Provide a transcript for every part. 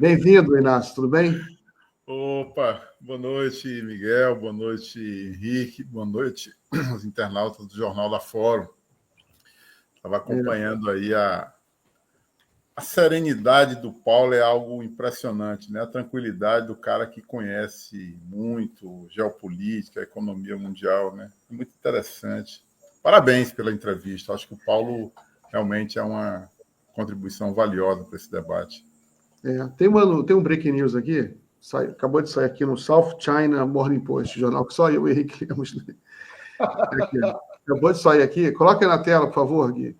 Bem-vindo, Inácio, tudo bem? Opa, boa noite, Miguel, boa noite, Henrique, boa noite, os internautas do Jornal da Fórum. Estava É, acompanhando aí a serenidade do Paulo, é algo impressionante, né? A tranquilidade do cara que conhece muito geopolítica, economia mundial, né? É muito interessante. Parabéns pela entrevista. Acho que o Paulo realmente é uma contribuição valiosa para esse debate. tem um breaking news aqui, acabou de sair aqui no South China Morning Post, jornal que só eu e o Henrique lemos. Aqui, ó. Acabou de sair aqui, coloca aí na tela, por favor, Gui.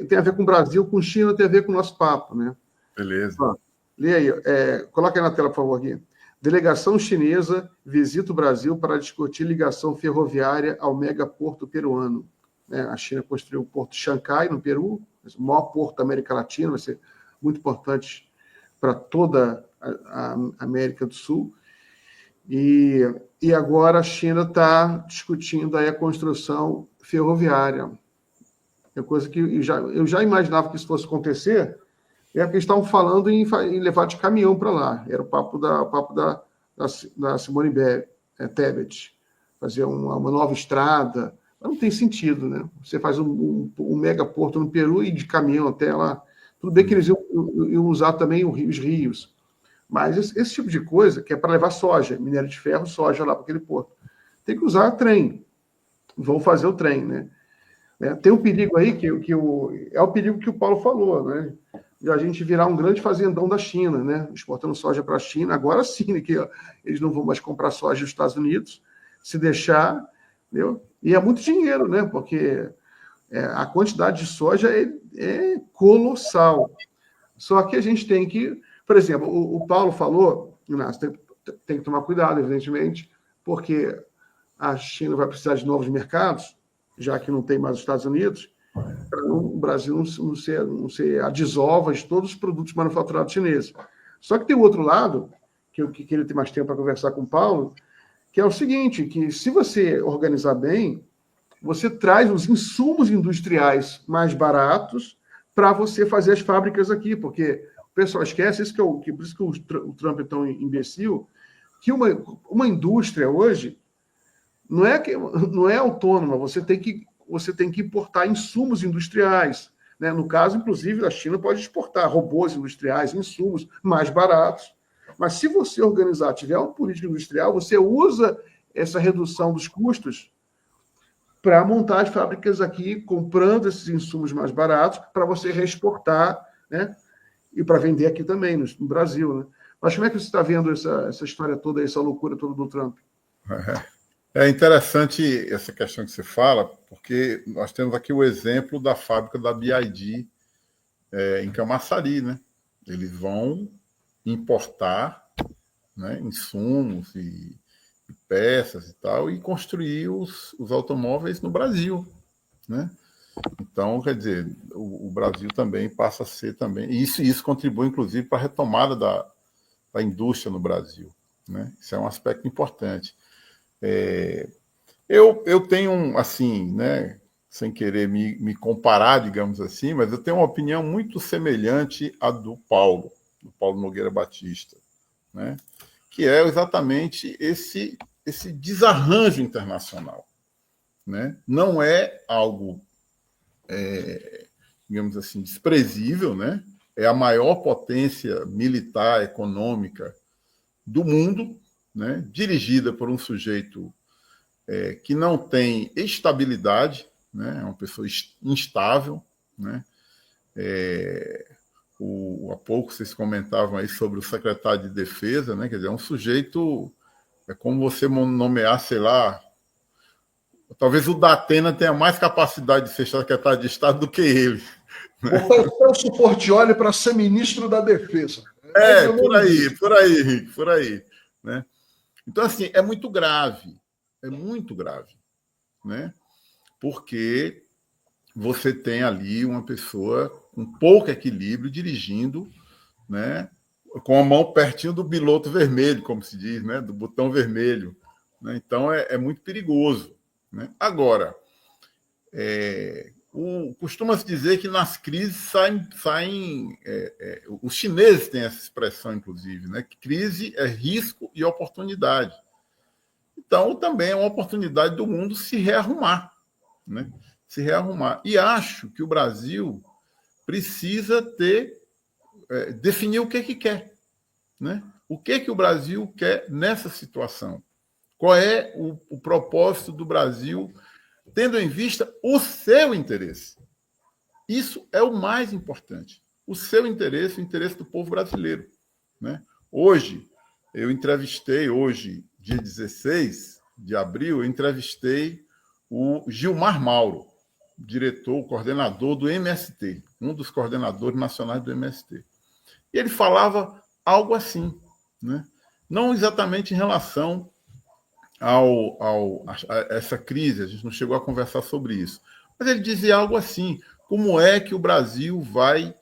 Tem a ver com o Brasil, com China, tem a ver com o nosso papo, né? Beleza. Ó, lê aí, coloca aí na tela, por favor, Gui. Delegação chinesa visita o Brasil para discutir ligação ferroviária ao megaporto peruano. Né? A China construiu o porto de Xangai, no Peru, o maior porto da América Latina, vai ser muito importante para toda a América do Sul. E agora a China está discutindo aí a construção ferroviária. É coisa que eu já imaginava que isso fosse acontecer, porque eles estavam falando em levar de caminhão para lá. Era o papo da Simone Tebet, fazer uma nova estrada. Mas não tem sentido, né? Você faz um megaporto no Peru e de caminhão até lá. Tudo bem que eles iam usar também os rios. Mas esse tipo de coisa, que é para levar soja, minério de ferro, soja lá para aquele porto, tem que usar trem. Vão fazer o trem, né? Tem um perigo aí é o perigo que o Paulo falou, né? De a gente virar um grande fazendão da China, né? Exportando soja para a China, agora sim, né? Que eles não vão mais comprar soja dos Estados Unidos, se deixar, entendeu? E é muito dinheiro, né? Porque a quantidade de soja é colossal. Só que a gente tem que, por exemplo, o Paulo falou, Inácio, tem que tomar cuidado, evidentemente, porque a China vai precisar de novos mercados, já que não tem mais os Estados Unidos, para o Brasil não ser a desova de todos os produtos manufaturados chineses. Só que tem o outro lado, que eu queria ter mais tempo para conversar com o Paulo, que é o seguinte, que se você organizar bem, você traz os insumos industriais mais baratos para você fazer as fábricas aqui, porque o pessoal esquece, por isso que o Trump é tão imbecil, que uma indústria hoje não é autônoma, você tem que importar insumos industriais. Né? No caso, inclusive, a China pode exportar robôs industriais, insumos mais baratos. Mas se você organizar, tiver uma política industrial, você usa essa redução dos custos para montar as fábricas aqui, comprando esses insumos mais baratos, para você reexportar, né? E para vender aqui também, no Brasil. Né? Mas como é que você está vendo essa história toda, essa loucura toda do Trump? É interessante essa questão que você fala, porque nós temos aqui o exemplo da fábrica da BYD em Camaçari, né? Eles vão importar, né, insumos e peças e tal e construir os automóveis no Brasil, né? Então, quer dizer, o Brasil também passa a ser também, e isso contribui inclusive para a retomada da indústria no Brasil, né? Isso é um aspecto importante. Eu tenho, assim, né, sem querer me comparar, digamos assim, mas eu tenho uma opinião muito semelhante à do Paulo Nogueira Batista, né, que é exatamente esse desarranjo internacional. Né? Não é algo, digamos assim, desprezível, né? É a maior potência militar, econômica do mundo, né? Dirigida por um sujeito que não tem estabilidade, né? É uma pessoa instável, né? Há pouco vocês comentavam aí sobre o secretário de Defesa, né? Quer dizer, é um sujeito, é como você nomear, sei lá, talvez o Datena tenha mais capacidade de ser secretário de Estado do que ele. Botar o Celso Portiolli para ser ministro da Defesa. É mais ou menos isso. Por aí, Henrique, por aí. Né? Então, assim, é muito grave, né? Porque você tem ali uma pessoa com pouco equilíbrio dirigindo, né? Com a mão pertinho do piloto vermelho, como se diz, né? Do botão vermelho. Né? Então, é muito perigoso. Né? Agora, Costuma-se dizer que nas crises os chineses têm essa expressão, inclusive, né? Que crise é risco e oportunidade. Então, também é uma oportunidade do mundo se rearrumar, né? Se rearrumar. E acho que o Brasil precisa definir o que quer, né? O que o Brasil quer nessa situação? Qual é o propósito do Brasil, tendo em vista o seu interesse? Isso é o mais importante. O seu interesse, o interesse do povo brasileiro, né? Hoje, dia 16 de abril, eu entrevistei o Gilmar Mauro, coordenador do MST, um dos coordenadores nacionais do MST. E ele falava algo assim, né? Não exatamente em relação a essa crise, a gente não chegou a conversar sobre isso, mas ele dizia algo assim: como é que o Brasil vai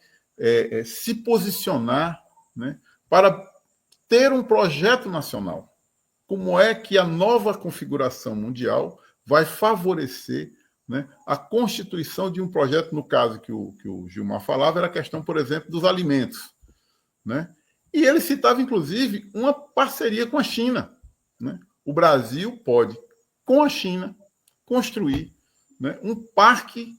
se posicionar, né, para ter um projeto nacional? Como é que a nova configuração mundial vai favorecer, né, a constituição de um projeto? No caso que o Gilmar falava, era a questão, por exemplo, dos alimentos, né? E ele citava, inclusive, uma parceria com a China, né? O Brasil pode, com a China, construir, né, um parque,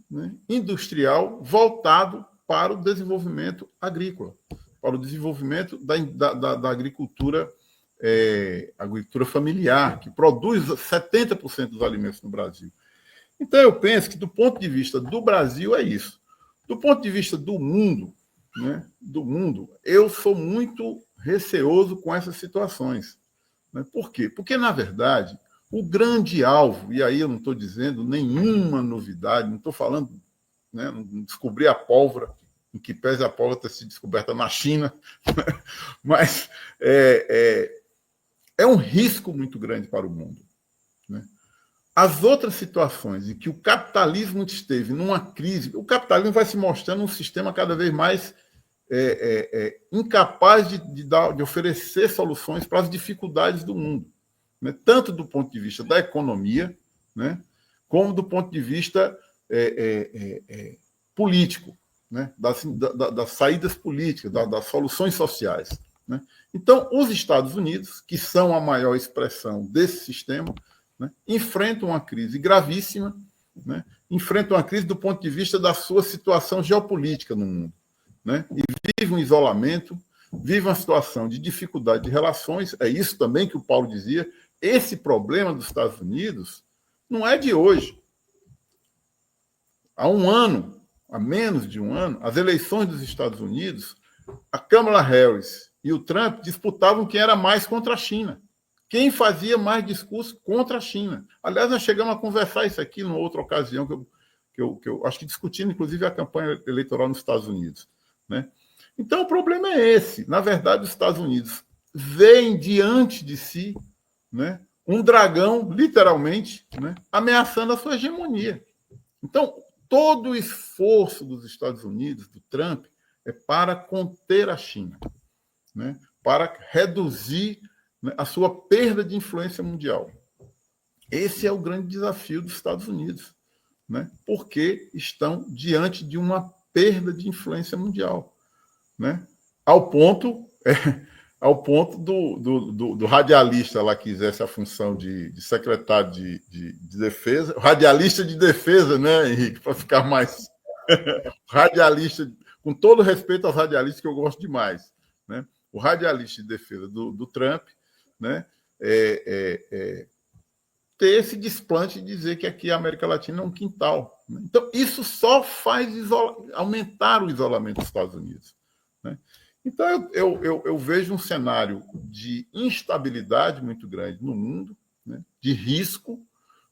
né, industrial voltado para o desenvolvimento agrícola, para o desenvolvimento da agricultura, agricultura familiar, que produz 70% dos alimentos no Brasil. Então, eu penso que, do ponto de vista do Brasil, é isso. Do ponto de vista do mundo, né, eu sou muito receoso com essas situações. Né? Por quê? Porque, na verdade, o grande alvo, e aí eu não estou dizendo nenhuma novidade, não estou falando, né, não descobri a pólvora, em que pese a pólvora ter sido descoberta na China, mas é um risco muito grande para o mundo, né? As outras situações em que o capitalismo esteve numa crise, o capitalismo vai se mostrando um sistema cada vez mais incapaz de oferecer soluções para as dificuldades do mundo, né? Tanto do ponto de vista da economia, né, como do ponto de vista político, né, das saídas políticas, das soluções sociais, né? Então, os Estados Unidos, que são a maior expressão desse sistema, né, enfrentam uma crise gravíssima, né, enfrentam uma crise do ponto de vista da sua situação geopolítica no mundo, né, e vive um isolamento, vive uma situação de dificuldade de relações. É isso também que o Paulo dizia. Esse problema dos Estados Unidos não é de hoje. Há um ano, há menos de um ano, as eleições dos Estados Unidos, a Kamala Harris e o Trump disputavam quem era mais contra a China, quem fazia mais discurso contra a China. Aliás, nós chegamos a conversar isso aqui numa outra ocasião, que eu acho que discutindo, inclusive, a campanha eleitoral nos Estados Unidos, né? Então, o problema é esse. Na verdade, os Estados Unidos veem diante de si, né, um dragão, literalmente, né, ameaçando a sua hegemonia. Então, todo o esforço dos Estados Unidos, do Trump, é para conter a China, né, para reduzir, né, a sua perda de influência mundial. Esse é o grande desafio dos Estados Unidos, né, porque estão diante de uma perda de influência mundial, né, ao ponto do radialista lá que exerce a função de secretário de defesa, radialista de defesa, né, Henrique, para ficar mais radialista, com todo respeito aos radialistas, que eu gosto demais, né? O radialista de defesa do Trump, né, ter esse desplante de dizer que aqui a América Latina é um quintal, né? Então, isso só faz aumentar o isolamento dos Estados Unidos, né? Então, eu vejo um cenário de instabilidade muito grande no mundo, né, de risco,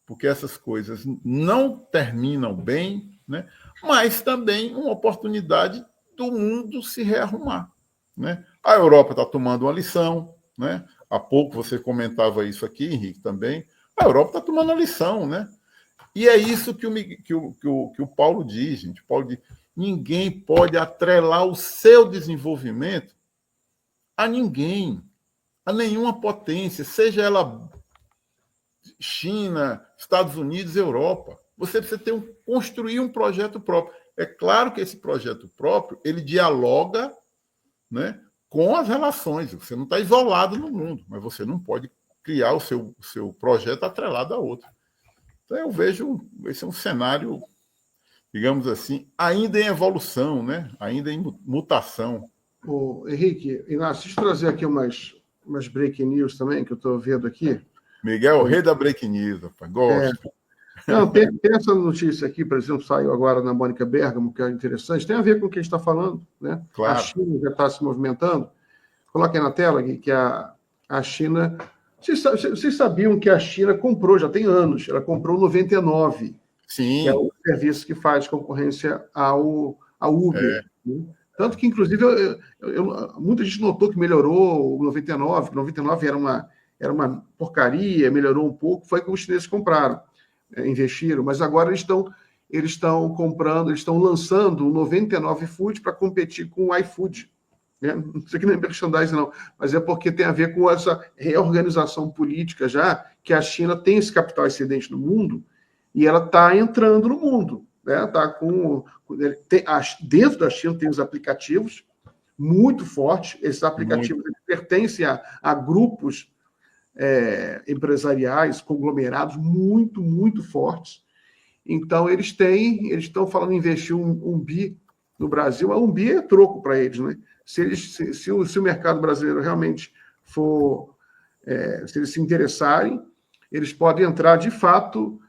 porque essas coisas não terminam bem, né, mas também uma oportunidade do mundo se rearrumar, né? A Europa está tomando uma lição, né? Há pouco você comentava isso aqui, Henrique, também. A Europa está tomando uma lição, né? E é isso que o Paulo diz, gente. O Paulo diz: ninguém pode atrelar o seu desenvolvimento a ninguém, a nenhuma potência, seja ela China, Estados Unidos, Europa. você precisa construir um projeto próprio. É claro que esse projeto próprio ele dialoga, né, com as relações. Você não está isolado no mundo, mas você não pode criar o seu projeto atrelado a outro. Então, eu vejo esse é um cenário, digamos assim, ainda em evolução, né? Ainda em mutação. Henrique, Inácio, deixa eu trazer aqui umas breaking news também, que eu estou vendo aqui. Miguel, o rei da break news, rapaz. Gosto. Não, tem essa notícia aqui, por exemplo, saiu agora na Mônica Bergamo, que é interessante, tem a ver com o que a gente está falando, né? Claro. A China já está se movimentando. Coloca aí na tela, Gui, que a China... Vocês sabiam que a China comprou, já tem anos, ela comprou o 99, Sim. que é o serviço que faz concorrência ao Uber. Né? Tanto que, inclusive, muita gente notou que melhorou o 99, que o 99 era uma porcaria, melhorou um pouco, foi que os chineses compraram, investiram, mas agora eles estão comprando, eles estão lançando o 99 Food para competir com o iFood. Né? Isso aqui não é merchandising, não, mas é porque tem a ver com essa reorganização política já, que a China tem esse capital excedente no mundo e ela está entrando no mundo. Né? Dentro da China tem os aplicativos muito fortes, esses aplicativos pertencem a grupos empresariais, conglomerados muito, muito fortes. Então, eles estão falando em investir um bi no Brasil, mas um bi é troco para eles, né? Se o mercado brasileiro realmente for, se eles se interessarem, eles podem entrar de fato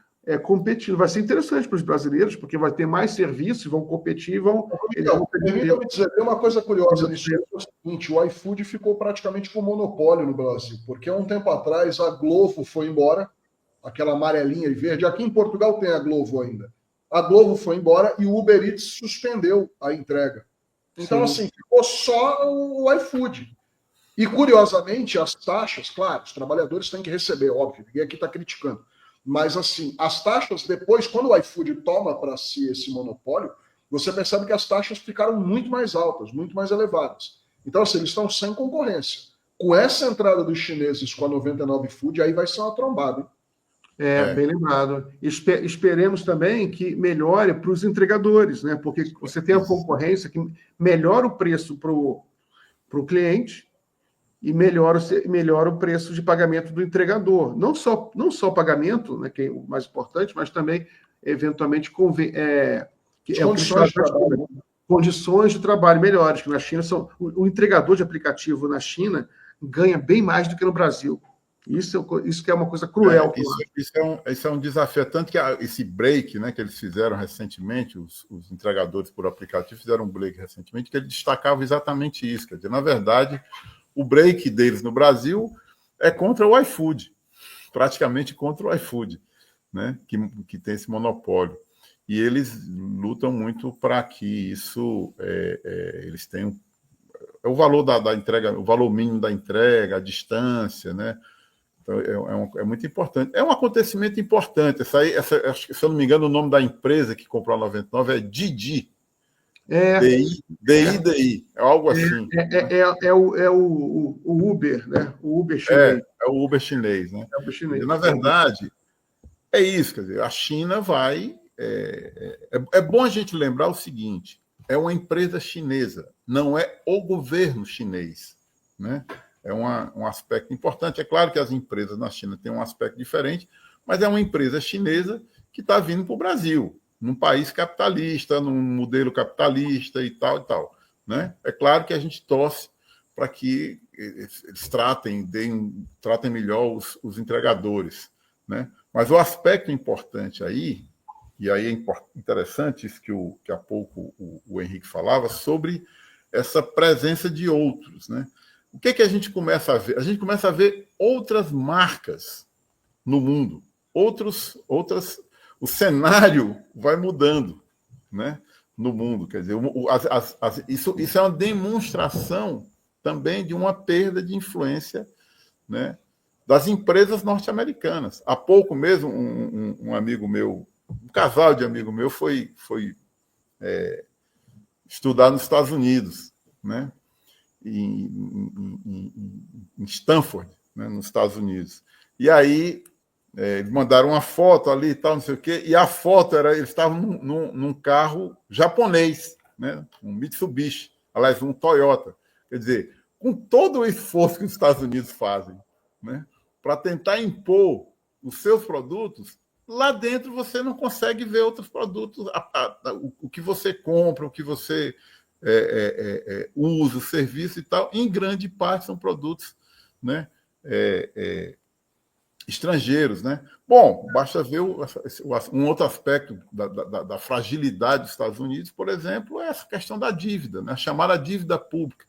competindo. Vai ser interessante para os brasileiros, porque vai ter mais serviços, vão competir, Permita-me dizer, tem uma coisa curiosa nisso, é o seguinte, o iFood ficou praticamente com monopólio no Brasil, porque há um tempo atrás a Glovo foi embora, aquela amarelinha e verde, aqui em Portugal tem a Glovo ainda. A Glovo foi embora e o Uber Eats suspendeu a entrega. Então, assim, ficou só o iFood. E, curiosamente, as taxas, claro, os trabalhadores têm que receber, óbvio, ninguém aqui está criticando. Mas, assim, as taxas, depois, quando o iFood toma para si esse monopólio, você percebe que as taxas ficaram muito mais altas, muito mais elevadas. Então, assim, eles estão sem concorrência. Com essa entrada dos chineses com a 99 Food, aí vai ser uma trombada, hein? Bem lembrado. Esperemos também que melhore para os entregadores, né? Porque você tem a concorrência que melhora o preço para o cliente e melhora o preço de pagamento do entregador. Não só o pagamento, né, que é o mais importante, mas também, eventualmente, condições de trabalho melhores, que na China o entregador de aplicativo na China ganha bem mais do que no Brasil. Isso que é uma coisa cruel. Isso é um desafio. Tanto que esse break, né, que eles fizeram recentemente, os entregadores por aplicativo fizeram um break recentemente, que ele destacava exatamente isso. Quer dizer, na verdade, o break deles no Brasil é contra o iFood, praticamente contra o iFood, né, que tem esse monopólio. E eles lutam muito para que isso, eles tenham o valor da entrega, o valor mínimo da entrega, a distância, né? Então, é muito importante. É um acontecimento importante. Acho que, se eu não me engano, o nome da empresa que comprou a 99 é Didi. DI. É algo assim. O Uber, né? O Uber chinês. É o Uber chinês, né? É o Uber chinês. Na verdade, é isso. Quer dizer, a China vai... É bom a gente lembrar o seguinte. É uma empresa chinesa, não é o governo chinês, né? É um aspecto importante. É claro que as empresas na China têm um aspecto diferente, mas é uma empresa chinesa que está vindo para o Brasil, num país capitalista, num modelo capitalista e tal, né? É claro que a gente torce para que eles tratem melhor os entregadores, né? Mas o aspecto importante aí, e aí é interessante isso que há pouco o Henrique falava, sobre essa presença de outros, né? O que a gente começa a ver? A gente começa a ver outras marcas no mundo. O cenário vai mudando, né, no mundo. Quer dizer, isso é uma demonstração também de uma perda de influência, né, das empresas norte-americanas. Há pouco mesmo, um amigo meu, um casal de amigo meu foi estudar nos Estados Unidos, né? Em Stanford, né, nos Estados Unidos. E aí, Eles mandaram uma foto ali e tal, não sei o quê, e a foto era, eles estavam num carro japonês, né? Um Mitsubishi, aliás, um Toyota. Quer dizer, com todo o esforço que os Estados Unidos fazem, né, para tentar impor os seus produtos, lá dentro você não consegue ver outros produtos, o que você compra, o que você usa, o serviço e tal, em grande parte são produtos, né, estrangeiros, né? Bom, basta ver um outro aspecto da fragilidade dos Estados Unidos, por exemplo, é essa questão da dívida, né? A chamada dívida pública.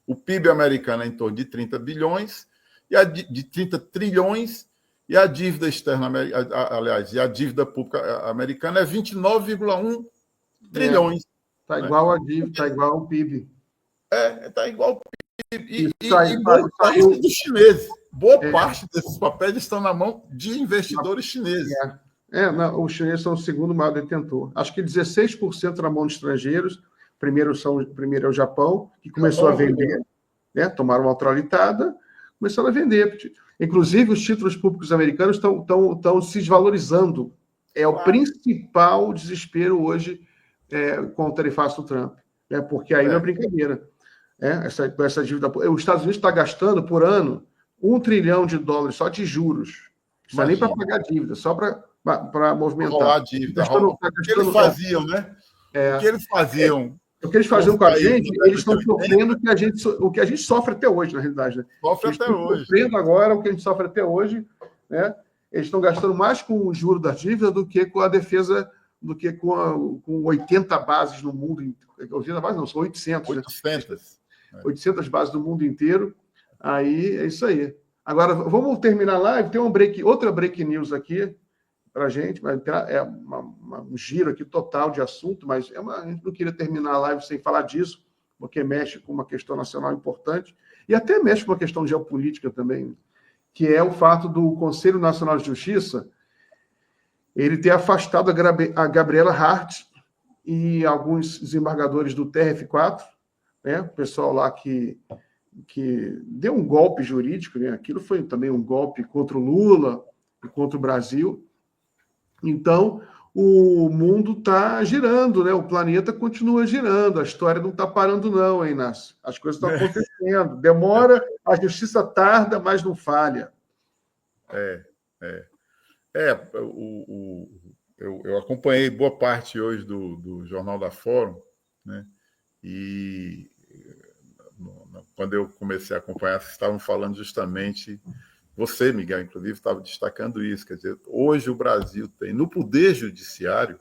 O PIB americano é em torno de 30 bilhões, de 30 trilhões, e a dívida externa, aliás, e a dívida pública americana é 29,1 trilhões. Está igual a dívida, está igual ao PIB. Está igual ao PIB. E boa parte dos chineses. Boa parte desses papéis estão na mão de investidores chineses. Não, os chineses são o segundo maior detentor. Acho que 16% na mão de estrangeiros. Primeiro é o Japão, que começou a vender, né? Tomaram uma trolitada, começaram a vender. Inclusive, os títulos públicos americanos estão se desvalorizando. É o principal desespero hoje com o tarifaço do Trump, né? Porque aí não é brincadeira. Essa dívida. Os Estados Unidos está gastando por ano $1 trilhão só de juros. Não é nem para pagar dívida, só para movimentar. Rolar a dívida. O que eles faziam, né? O que eles faziam. O que eles faziam com a gente, eles estão sofrendo o que a gente sofre até hoje, na realidade. Né? Sofre até hoje. Sofrendo agora o que a gente sofre até hoje. Né? Eles estão gastando mais com o juro da dívida do que com a defesa, do que com 80 bases no mundo. 80 bases não, são 800. 800. Né? 800 bases do mundo inteiro. Aí é isso aí. Agora, vamos terminar a live. Tem outra break news aqui para a gente. É um giro aqui total de assunto, mas a gente não queria terminar a live sem falar disso, porque mexe com uma questão nacional importante e até mexe com uma questão geopolítica também, que é o fato do Conselho Nacional de Justiça ele ter afastado a Gabriela Hart e alguns desembargadores do TRF4, né? O pessoal lá que deu um golpe jurídico, né? Aquilo foi também um golpe contra o Lula e contra o Brasil. Então, o mundo está girando, né? O planeta continua girando, a história não está parando não, hein, Inácio? As coisas estão acontecendo. Demora, a justiça tarda, mas não falha. Eu acompanhei boa parte hoje do Jornal da Fórum, né? E quando eu comecei a acompanhar, vocês estavam falando justamente, você, Miguel, inclusive, estava destacando isso, quer dizer, hoje o Brasil tem, no Poder Judiciário,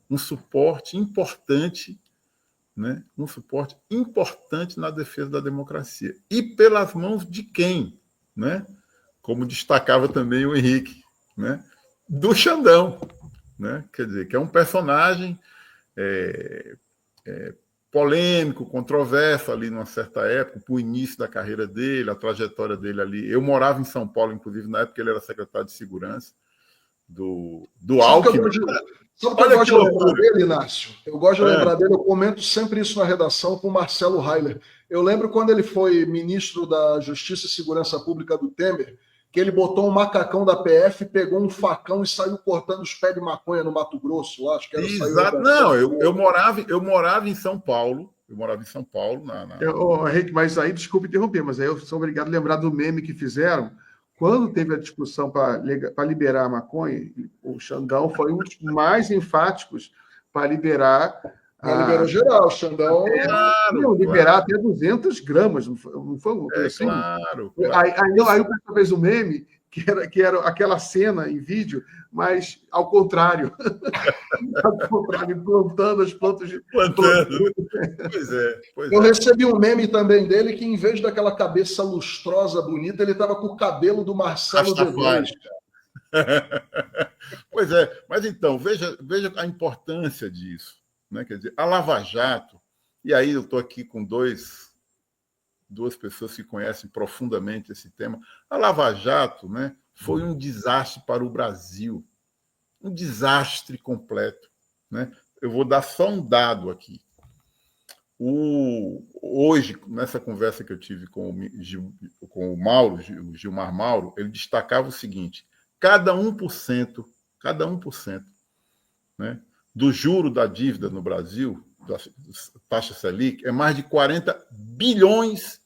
um suporte importante, né? Um suporte importante na defesa da democracia. E pelas mãos de quem? Né? Como destacava também o Henrique, né? Do Xandão, né? Quer dizer, que é um personagem polêmico, controverso ali numa certa época, o início da carreira dele, a trajetória dele ali. Eu morava em São Paulo, inclusive, na época ele era secretário de segurança do Alckmin. Sabe o que eu gosto de lembrar dele, Inácio? Eu gosto de lembrar dele, eu comento sempre isso na redação com o Marcelo Heiler. Eu lembro quando ele foi ministro da Justiça e Segurança Pública do Temer, que ele botou um macacão da PF, pegou um facão e saiu cortando os pés de maconha no Mato Grosso. Acho que era. Exato. Não, eu morava em São Paulo. Eu morava em São Paulo. Henrique, mas aí, desculpe interromper, mas aí eu sou obrigado a lembrar do meme que fizeram. Quando teve a discussão para liberar a maconha, o Xandão foi um dos mais enfáticos para liberar. Liberou geral, o Xandão. Liberar até 200 gramas, não foi uma coisa assim? Claro. Aí o pessoal fez um meme que era aquela cena em vídeo, mas ao contrário. Ao contrário, plantando as plantas de. Plantando. Pois Eu recebi um meme também dele que, em vez daquela cabeça lustrosa, bonita, ele estava com o cabelo do Marcelo D2. Pois é, mas então, veja a importância disso. Né? Quer dizer, a Lava Jato, e aí eu estou aqui com duas pessoas que conhecem profundamente esse tema. A Lava Jato, né, foi um desastre para o Brasil, um desastre completo. Né? Eu vou dar só um dado aqui. Hoje, nessa conversa que eu tive com o Gilmar Mauro, ele destacava o seguinte: cada 1%, né, do juro da dívida no Brasil, da taxa Selic, é mais de 40 bilhões,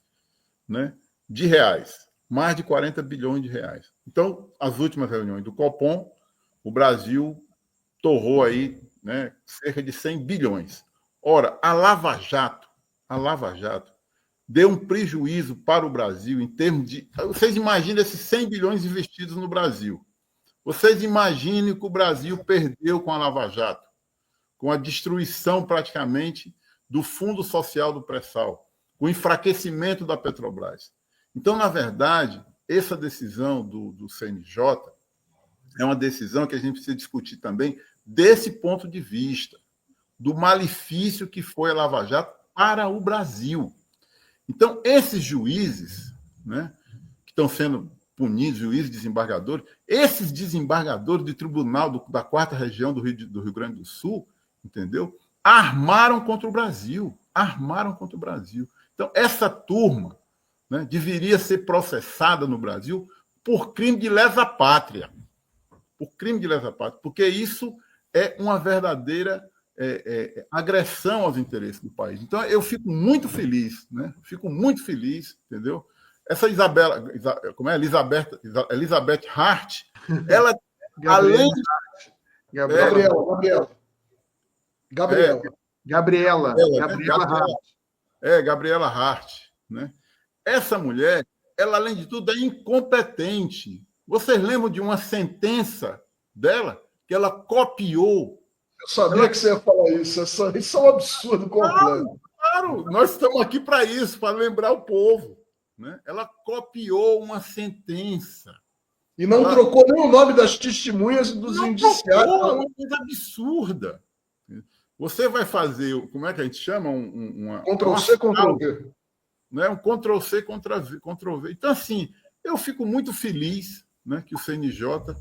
né, de reais. Mais de 40 bilhões de reais. Então, as últimas reuniões do Copom, o Brasil torrou aí, né, cerca de 100 bilhões. Ora, a Lava Jato deu um prejuízo para o Brasil em termos de... Vocês imaginem esses 100 bilhões investidos no Brasil. Vocês imaginem o que o Brasil perdeu com a Lava Jato, com a destruição praticamente do Fundo Social do Pré-Sal, com o enfraquecimento da Petrobras. Então, na verdade, essa decisão do CNJ é uma decisão que a gente precisa discutir também desse ponto de vista, do malefício que foi a Lava Jato para o Brasil. Então, esses juízes, né, que estão sendo punidos, juízes desembargadores, esses desembargadores de tribunal da 4ª região do Rio Grande do Sul, entendeu? Armaram contra o Brasil. Então, essa turma, né, deveria ser processada no Brasil por crime de lesa pátria. Porque isso é uma verdadeira agressão aos interesses do país. Então, eu fico muito feliz, né? Entendeu? Essa Elizabeth Hart, ela, além de... Gabriela Hart, né? Essa mulher, ela, além de tudo, é incompetente. Vocês lembram de uma sentença dela que ela copiou? Eu sabia que você ia falar isso. Isso é um absurdo completo. Claro, nós estamos aqui para isso, para lembrar o povo, né? Ela copiou uma sentença. E não trocou nem o nome das testemunhas e dos indiciados. É uma coisa absurda. Você vai fazer, como é que a gente chama? Ctrl-C, Ctrl-V. Né? Um Ctrl-C, Ctrl-V. Então, assim, eu fico muito feliz, né, que o CNJ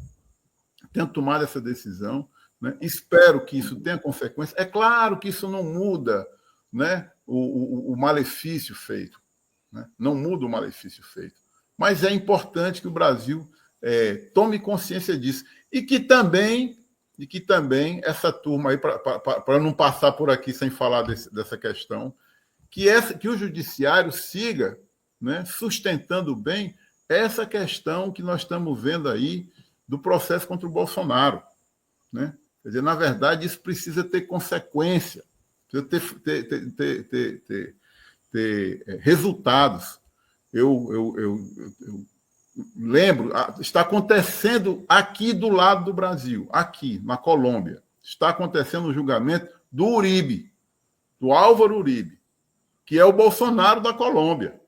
tenha tomado essa decisão. Né? Espero que isso tenha consequências. É claro que isso não muda, né, o malefício feito. Né? Não muda o malefício feito. Mas é importante que o Brasil tome consciência disso. E que também essa turma aí, para não passar por aqui sem falar dessa questão, que o judiciário siga, né, sustentando bem essa questão que nós estamos vendo aí do processo contra o Bolsonaro. Né? Quer dizer, na verdade, isso precisa ter consequência, precisa ter resultados. Eu lembro, está acontecendo aqui do lado do Brasil, aqui, na Colômbia, está acontecendo o julgamento do Uribe, do Álvaro Uribe, que é o Bolsonaro da Colômbia.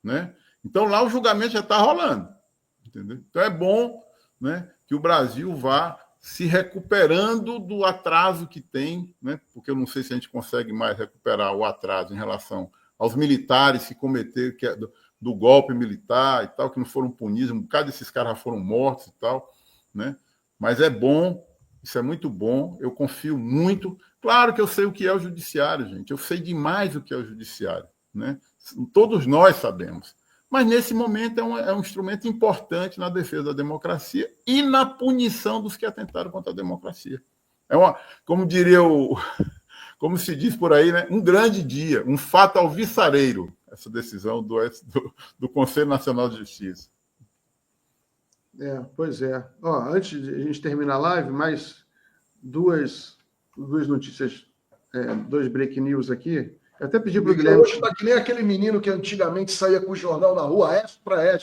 Né? Então, lá o julgamento já está rolando. Entendeu? Então, é bom, né, que o Brasil vá se recuperando do atraso que tem, né, porque eu não sei se a gente consegue mais recuperar o atraso em relação aos militares que cometeram, do golpe militar e tal, que não foram punidos, um bocado desses caras já foram mortos e tal, né? Mas é bom, isso é muito bom, eu confio muito. Claro que eu sei o que é o judiciário, gente, eu sei demais o que é o judiciário, né? Todos nós sabemos. Mas, nesse momento, é um instrumento importante na defesa da democracia e na punição dos que atentaram contra a democracia. Como diria como se diz por aí, né, um grande dia, um fato alvissareiro, essa decisão do Conselho Nacional de Justiça. Pois é. Antes de a gente terminar a live, mais duas notícias, 2 break news aqui. Eu até pedi para o Guilherme... Hoje está que nem aquele menino que antigamente saía com o jornal na rua, extra. Né?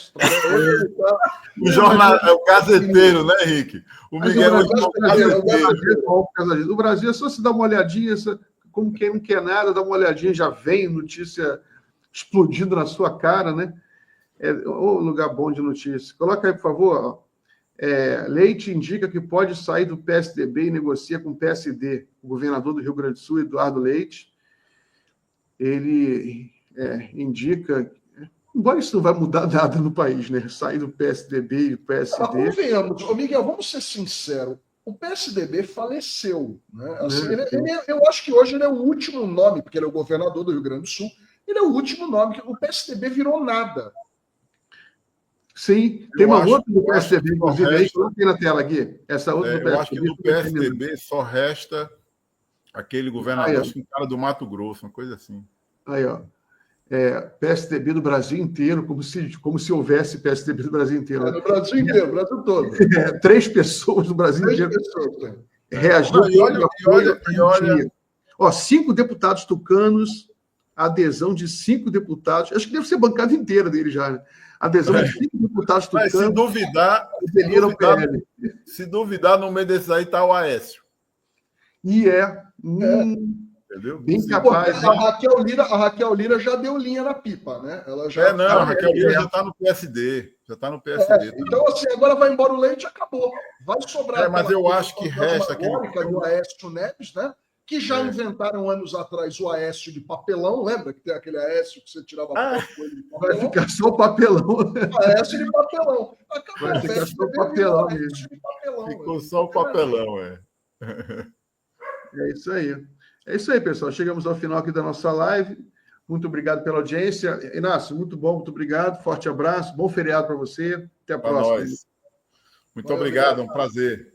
O jornal é o gazeteiro, né, Henrique? O Miguel é o gazeteiro. O Brasil é só se dar uma olhadinha, como quem não quer nada, dá uma olhadinha, já vem notícia explodindo na sua cara, né? Um lugar bom de notícia. Coloca aí, por favor. Leite indica que pode sair do PSDB e negocia com o PSD. O governador do Rio Grande do Sul, Eduardo Leite, ele indica, embora isso não vai mudar nada no país, né? Sair do PSDB e do PSD. Mas convenhamos, Miguel, vamos ser sinceros. O PSDB faleceu. Né? Assim, eu acho que hoje ele é o último nome, porque ele é o governador do Rio Grande do Sul, ele é o último nome, que o PSDB virou nada. Sim, tem uma outra do eu acho que PSDB, só inclusive, aí, resta- coloquei na tela aqui. Essa outra do eu acho que PSDB. do PSDB só resta aquele governador, Aí, ó. acho que um cara do Mato Grosso, uma coisa assim. Aí, ó. PSDB do Brasil inteiro, como se houvesse PSDB do Brasil inteiro. No Brasil inteiro, no Brasil todo. 3 pessoas do Brasil 3 inteiro pessoas, né? reagiram Não, e olha, Ó, 5 deputados tucanos, adesão de 5 deputados, acho que deve ser a bancada inteira dele já, né? Adesão de 5 deputados mas tucanos. Aderiram ao PL. se duvidar, no meio desses aí está o Aécio. E Entendeu? bem capaz. A Raquel Lira já deu linha na pipa, né? Ela já a Raquel Lira já está no PSD. Já está no PSD. Então, assim, agora vai embora o Leite e acabou. Vai sobrar. Mas eu acho que resta aquele do Aécio Neves, né? Que já inventaram anos atrás o Aécio de papelão, lembra que tem aquele Aécio que você tirava foto com ele de papelão? Vai ficar só o papelão. Aécio de papelão. Acabou, Vai ficar só o papelão mesmo. Ficou só o papelão, É isso aí. É isso aí, pessoal. Chegamos ao final aqui da nossa live. Muito obrigado pela audiência. Inácio, muito bom, muito obrigado. Forte abraço, bom feriado para você. Até a próxima. Nós. Muito obrigado, é um prazer.